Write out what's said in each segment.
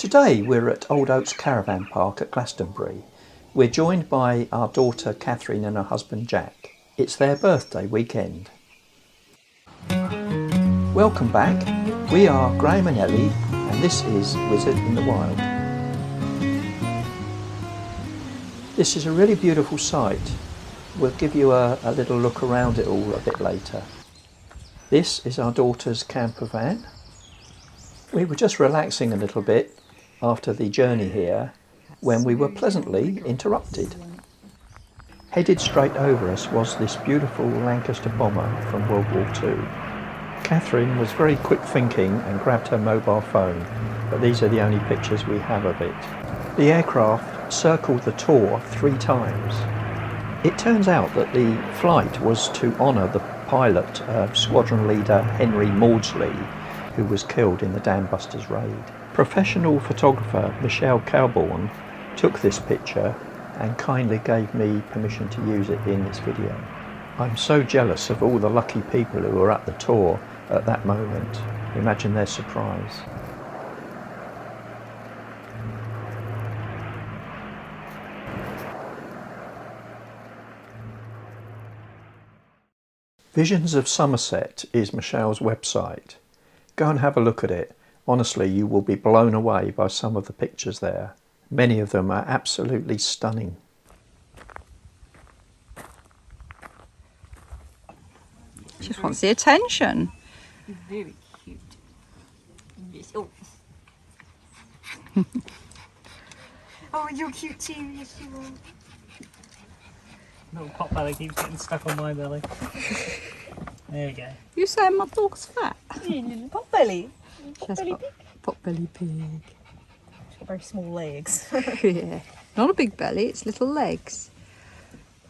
Today we're at Old Oaks Caravan Park at Glastonbury. We're joined by our daughter Catherine and her husband Jack. It's their birthday weekend. Welcome back. We are Graham and Ellie and this is Wizard in the Wild. This is a really beautiful site. We'll give you a little look around it all a bit later. This is our daughter's campervan. We were just relaxing a little bit after the journey here when we were pleasantly interrupted. Headed straight over us was this beautiful Lancaster bomber from World War II. Catherine was very quick thinking and grabbed her mobile phone, but these are the only pictures we have of it. The aircraft circled the Tor 3 times. It turns out that the flight was to honour the pilot, squadron leader Henry Maudsley, who was killed in the Dam Busters raid. Professional photographer Michelle Calbourne took this picture and kindly gave me permission to use it in this video. I'm so jealous of all the lucky people who were at the Tor at that moment. Imagine their surprise. Visions of Somerset is Michelle's website. Go and have a look at it. Honestly, you will be blown away by some of the pictures there. Many of them are absolutely stunning. She just wants the attention. You're very cute. Yes. Oh. Oh, you're cute too. Yes, you are. Little pot belly keeps getting stuck on my belly. There we go. You saying my dog's fat? Pot belly. She has got pot belly pig. Very small legs. Yeah. Not a big belly, it's little legs.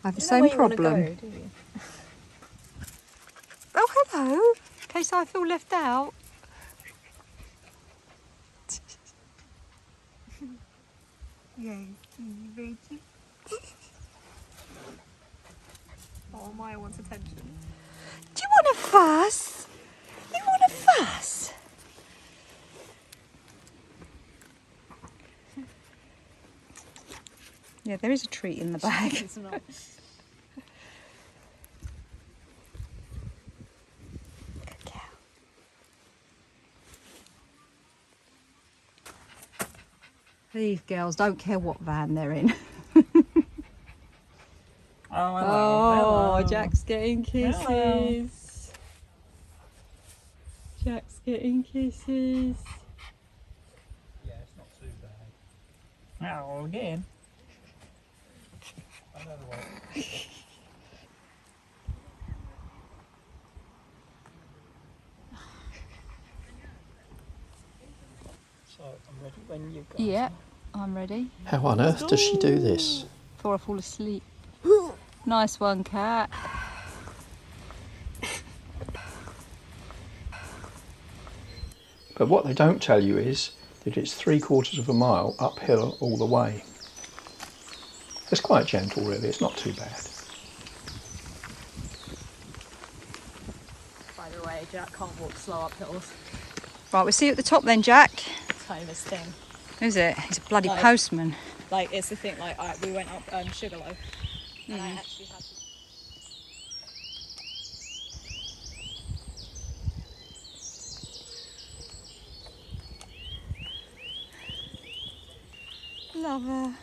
I have the same problem. Oh, hello. In case I feel left out. Yeah, very cute. Oh, Maya wants attention. Do you want a fuss? You want a fuss? Yeah, there is a treat in the bag. It's not. Good girl. These girls don't care what van they're in. Oh, hello. Oh, Hello. Jack's getting kisses. Hello. Jack's getting kisses. Yeah, it's not too bad. Oh, again. I know what. So, I'm ready when you go. Yeah, I'm ready. How on earth does she do this? Before I fall asleep. Nice one, cat. But what they don't tell you is that it's 3/4 of a mile uphill all the way. It's quite gentle really, it's not too bad. By the way, Jack can't walk slow up hills. Right, we'll see you at the top then, Jack. It's kind of his thing. Is it? He's a bloody Like- postman. Like, it's the thing, like, we went up Sugarloaf and I actually had to... Love her.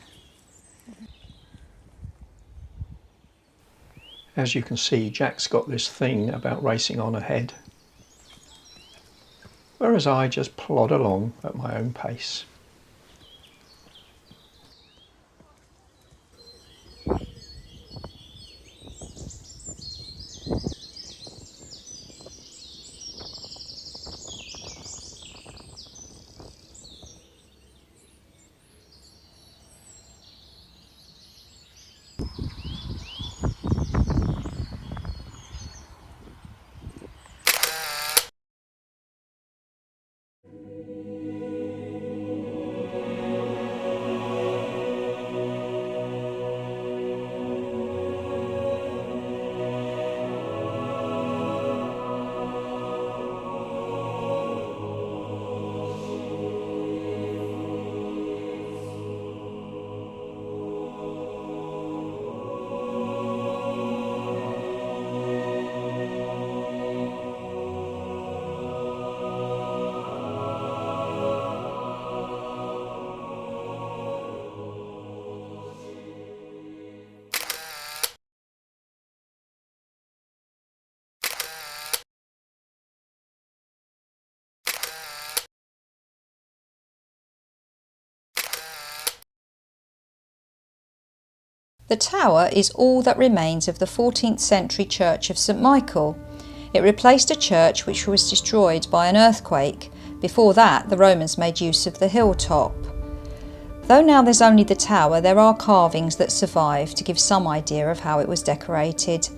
As you can see, Jack's got this thing about racing on ahead, whereas I just plod along at my own pace. The tower is all that remains of the 14th century church of St Michael. It replaced a church which was destroyed by an earthquake. Before that, the Romans made use of the hilltop. Though now there's only the tower, there are carvings that survive to give some idea of how it was decorated.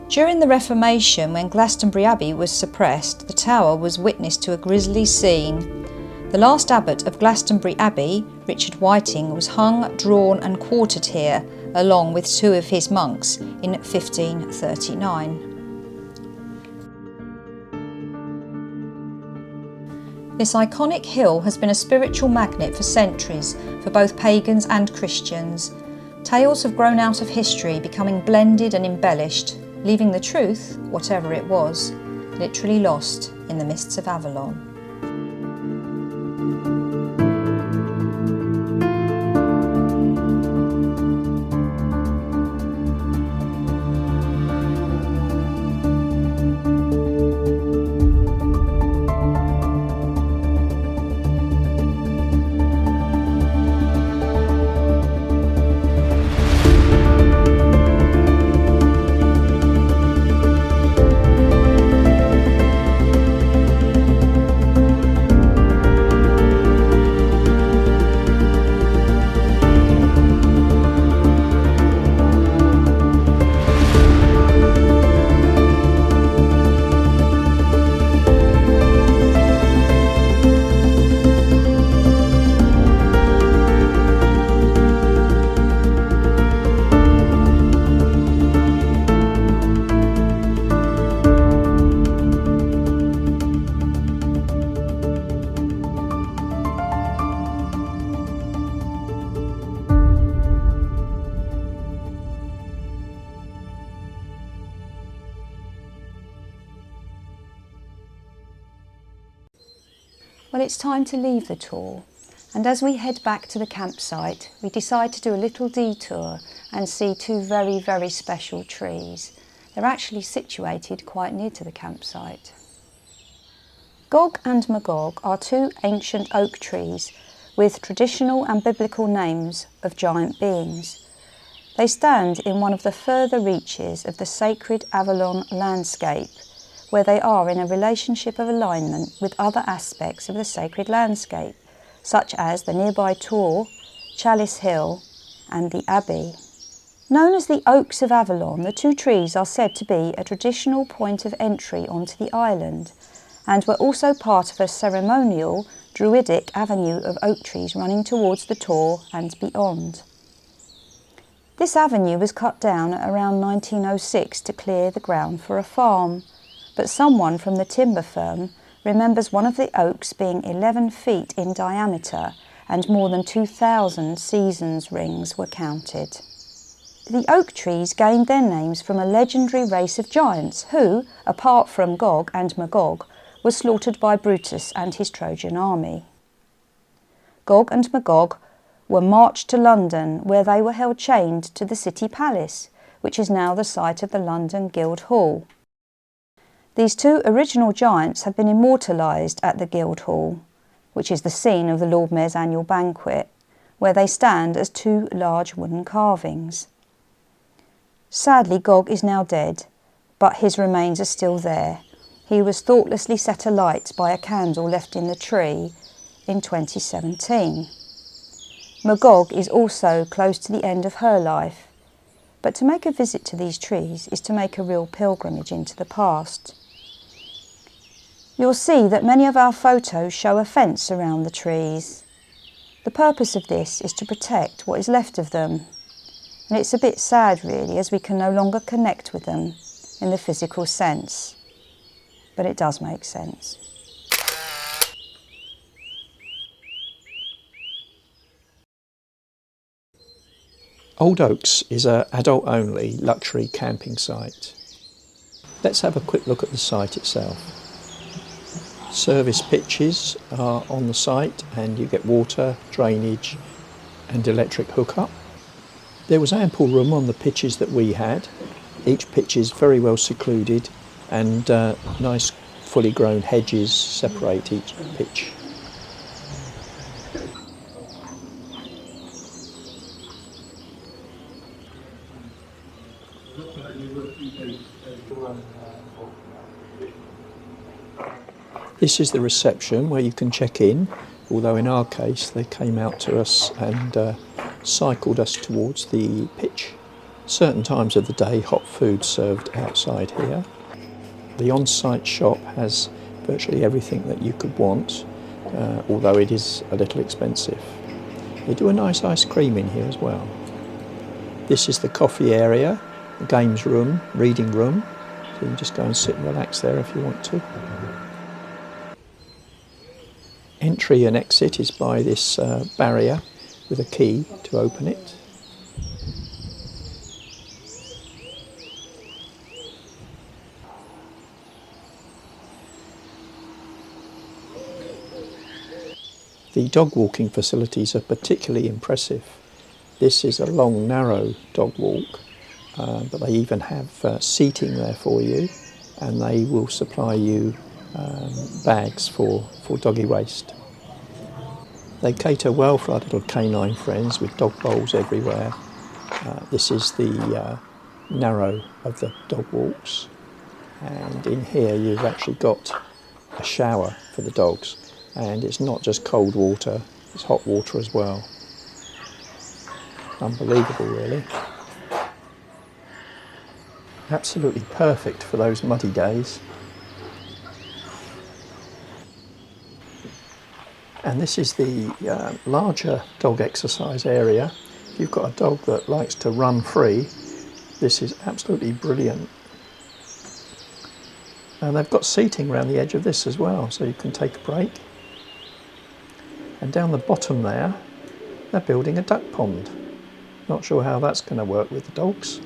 During the Reformation, when Glastonbury Abbey was suppressed, the tower was witness to a grisly scene. The last abbot of Glastonbury Abbey, Richard Whiting, was hung, drawn and quartered here, along with 2 of his monks, in 1539. This iconic hill has been a spiritual magnet for centuries for both pagans and Christians. Tales have grown out of history, becoming blended and embellished, leaving the truth, whatever it was, literally lost in the mists of Avalon. Well, it's time to leave the tour, and as we head back to the campsite, we decide to do a little detour and see 2 very, very special trees. They're actually situated quite near to the campsite. Gog and Magog are 2 ancient oak trees with traditional and biblical names of giant beings. They stand in one of the further reaches of the sacred Avalon landscape, where they are in a relationship of alignment with other aspects of the sacred landscape, such as the nearby Tor, Chalice Hill and the Abbey. Known as the Oaks of Avalon, the 2 trees are said to be a traditional point of entry onto the island, and were also part of a ceremonial druidic avenue of oak trees running towards the Tor and beyond. This avenue was cut down at around 1906 to clear the ground for a farm, but someone from the timber firm remembers one of the oaks being 11 feet in diameter and more than 2,000 seasons rings were counted. The oak trees gained their names from a legendary race of giants who, apart from Gog and Magog, were slaughtered by Brutus and his Trojan army. Gog and Magog were marched to London, where they were held chained to the City Palace, which is now the site of the London Guildhall. These 2 original giants have been immortalised at the Guildhall, which is the scene of the Lord Mayor's annual banquet, where they stand as 2 large wooden carvings. Sadly, Gog is now dead, but his remains are still there. He was thoughtlessly set alight by a candle left in the tree in 2017. Magog is also close to the end of her life, but to make a visit to these trees is to make a real pilgrimage into the past. You'll see that many of our photos show a fence around the trees. The purpose of this is to protect what is left of them, and it's a bit sad really, as we can no longer connect with them in the physical sense, but it does make sense. Old Oaks is an adult-only luxury camping site. Let's have a quick look at the site itself. Service pitches are on the site and you get water, drainage and electric hookup. There was ample room on the pitches that we had. Each pitch is very well secluded and nice fully grown hedges separate each pitch. This is the reception where you can check in, although in our case they came out to us and cycled us towards the pitch. Certain times of the day hot food served outside here. The on-site shop has virtually everything that you could want, although it is a little expensive. They do a nice ice cream in here as well. This is the coffee area, the games room, reading room, so you can just go and sit and relax there if you want to. Entry and exit is by this barrier with a key to open it. The dog walking facilities are particularly impressive. This is a long, narrow dog walk, but they even have seating there for you, and they will supply you bags for doggy waste. They cater well for our little canine friends with dog bowls everywhere. This is the narrow of the dog walks, and in here you've actually got a shower for the dogs. And it's not just cold water, it's hot water as well. Unbelievable, really. Absolutely perfect for those muddy days. And this is the larger dog exercise area. If you've got a dog that likes to run free, this is absolutely brilliant. And they've got seating around the edge of this as well, so you can take a break. And down the bottom there, they're building a duck pond. Not sure how that's going to work with the dogs.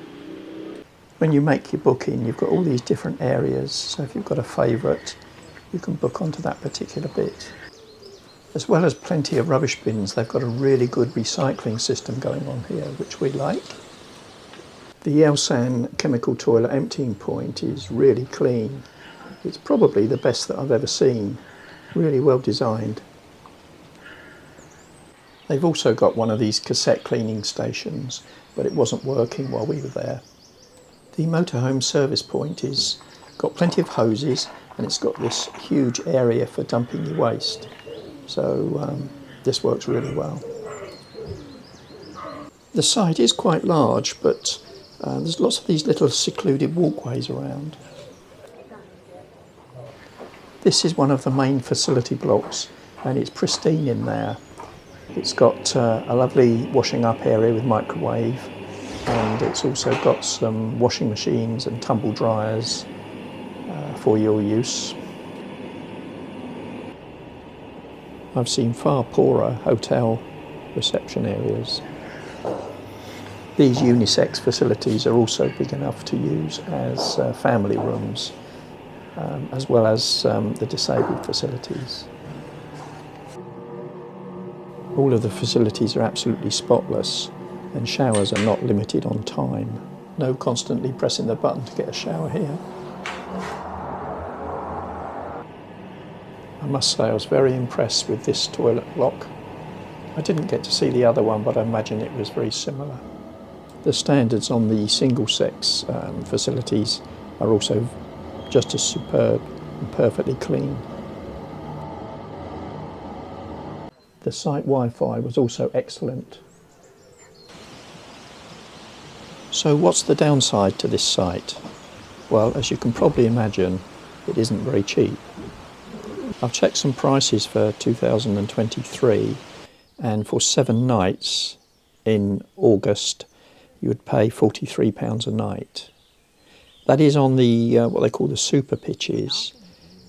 When you make your booking, you've got all these different areas, so if you've got a favourite, you can book onto that particular bit. As well as plenty of rubbish bins, they've got a really good recycling system going on here, which we like. The Elsan chemical toilet emptying point is really clean. It's probably the best that I've ever seen. Really well designed. They've also got one of these cassette cleaning stations, but it wasn't working while we were there. The motorhome service point is got plenty of hoses, and it's got this huge area for dumping your waste. So this works really well. The site is quite large, but there's lots of these little secluded walkways around. This is one of the main facility blocks, and it's pristine in there. It's got a lovely washing up area with microwave, and it's also got some washing machines and tumble dryers for your use. I've seen far poorer hotel reception areas. These unisex facilities are also big enough to use as family rooms, as well as the disabled facilities. All of the facilities are absolutely spotless, and showers are not limited on time. No constantly pressing the button to get a shower here. I must say I was very impressed with this toilet block. I didn't get to see the other one, but I imagine it was very similar. The standards on the single-sex facilities are also just as superb and perfectly clean. The site Wi-Fi was also excellent. So what's the downside to this site? Well, as you can probably imagine, it isn't very cheap. I've checked some prices for 2023, and for 7 nights in August you would pay £43 a night. That is on the what they call the super pitches.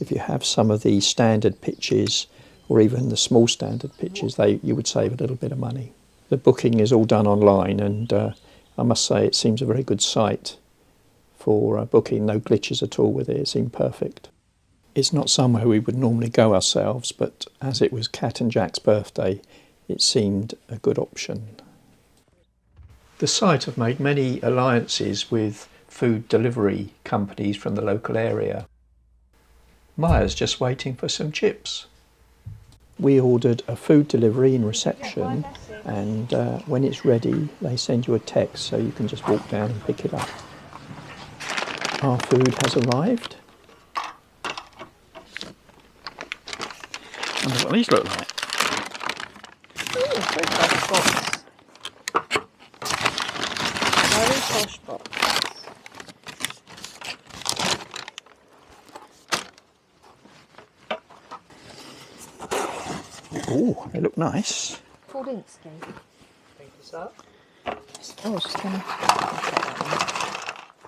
If you have some of the standard pitches, or even the small standard pitches, you would save a little bit of money. The booking is all done online, and I must say it seems a very good site for booking. No glitches at all with it. It seemed perfect. It's not somewhere we would normally go ourselves, but as it was Cat and Jack's birthday, it seemed a good option. The site have made many alliances with food delivery companies from the local area. Maya's just waiting for some chips. We ordered a food delivery in reception, and when it's ready they send you a text so you can just walk down and pick it up. Our food has arrived. I wonder what these look like. Ooh, very posh box. Very posh box. Oh, they look nice. Fordinsky. Think it's up. Oh, she's gonna.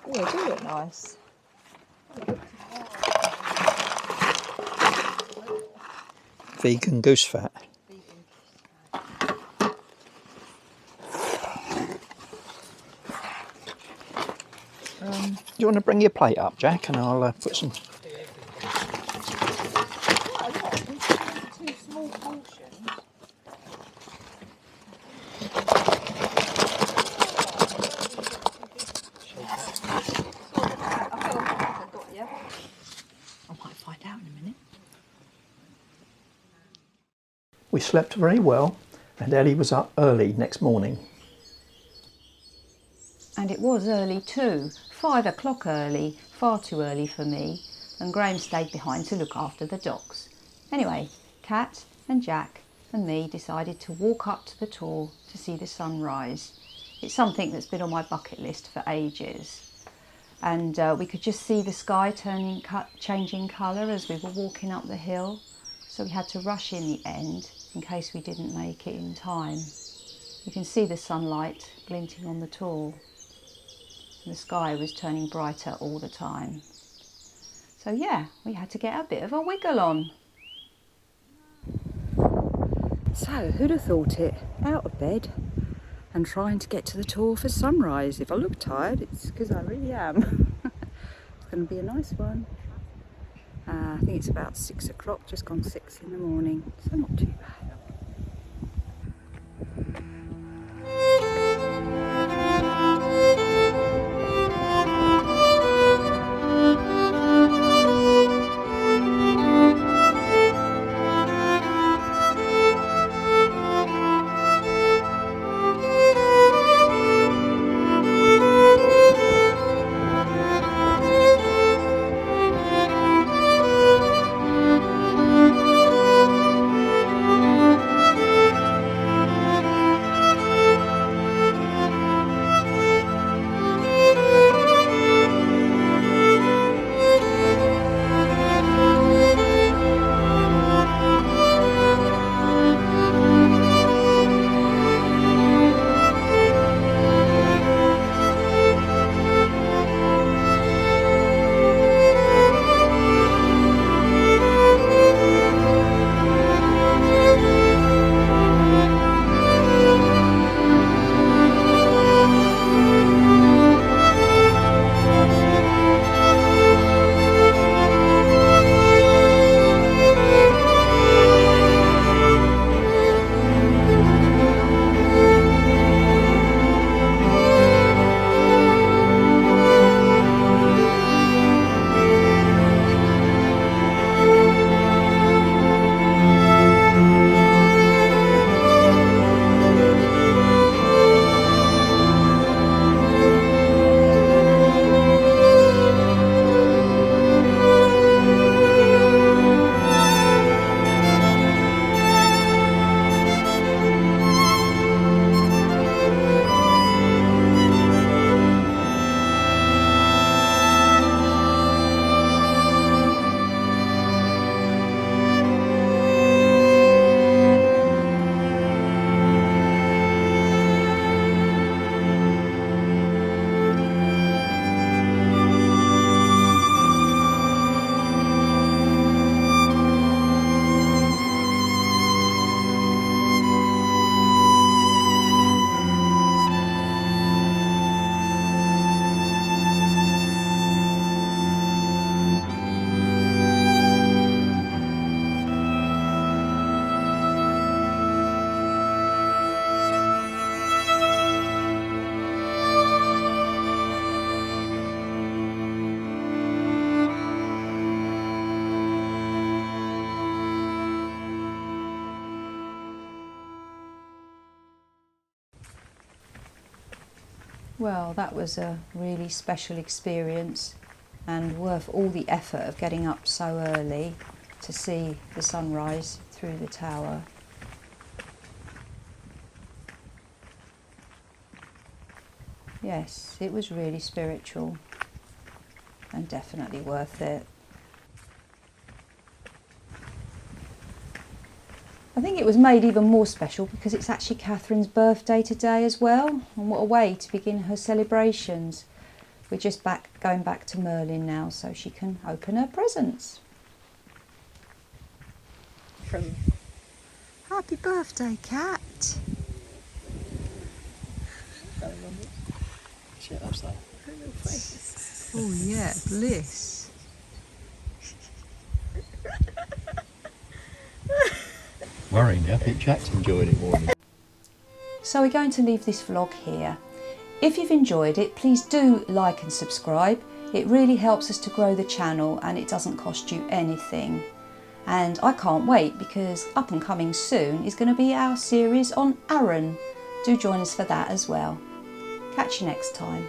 Oh, they do look nice. Vegan goose fat. Do you want to bring your plate up, Jack, and I'll put some... Two small portions. I might find out in a minute. We slept very well, and Ellie was up early next morning. And it was early too, 5 o'clock early, far too early for me, and Graham stayed behind to look after the dogs. Anyway, Kat and Jack and me decided to walk up to the tor to see the sunrise. It's something that's been on my bucket list for ages. And we could just see the sky changing colour as we were walking up the hill, so we had to rush in the end in case we didn't make it in time. You can see the sunlight glinting on the tor. The sky was turning brighter all the time. So yeah, we had to get a bit of a wiggle on. So, who'd have thought it? Out of bed and trying to get to the tor for sunrise. If I look tired, it's because I really am. It's going to be a nice one. I think it's about 6 o'clock, just gone 6 in the morning, so not too bad. Well, that was a really special experience. and worth all the effort of getting up so early to see the sunrise through the tower. Yes, it was really spiritual and definitely worth it. I think it was made even more special because it's actually Catherine's birthday today as well, and what a way to begin her celebrations. We're just going back to Merlin now so she can open her presents. Happy birthday, Cat! Shit, that's that. Oh yeah, bliss. Worrying now, I think Jack's enjoyed it more than... So we're going to leave this vlog here. If you've enjoyed it, please do like and subscribe. It really helps us to grow the channel and it doesn't cost you anything. And I can't wait because up and coming soon is going to be our series on Arran. Do join us for that as well. Catch you next time.